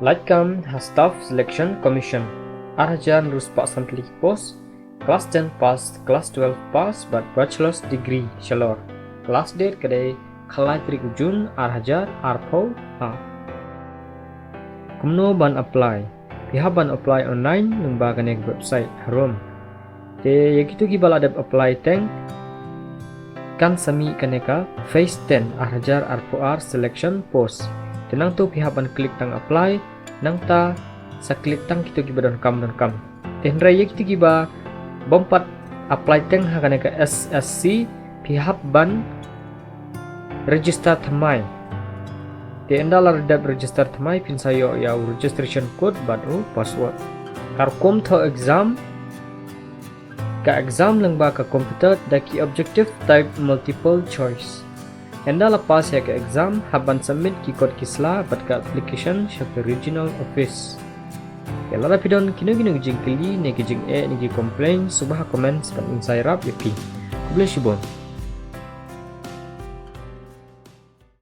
Lightcam has staff selection commission. Arjan ruspak sampling post. Kelas 10 pass, kelas 12 pass, but bachelor's degree shalor. Kelas date kedai kalai trik Jun Arhajar Arpo A. Kumno ban apply. Pihak ban apply online lembaga nek website harum. Te yakitu gibal ada apply tank kan sami kaneka phase 10 Arhajar Arpo R selection post. Tenang tu pihak ban klik tang apply nang ta sa klik tang kitu giba don kam. Ten raya kitu giba bompat apply tang ha kaneka SSC pihak ban register thamai. Te endala redap register thamai pin sayo ya registration code baru password. Karkom tho exam ka exam lang ba ka computer daki objective type multiple choice. Enda lepas ya ke exam haban submit ki code kisla bat ka application sya ke regional office. Ya lara pidon kino jing kili ne ke jing e ni ki complain subah comment span insai rap yaki. Kuble shibon.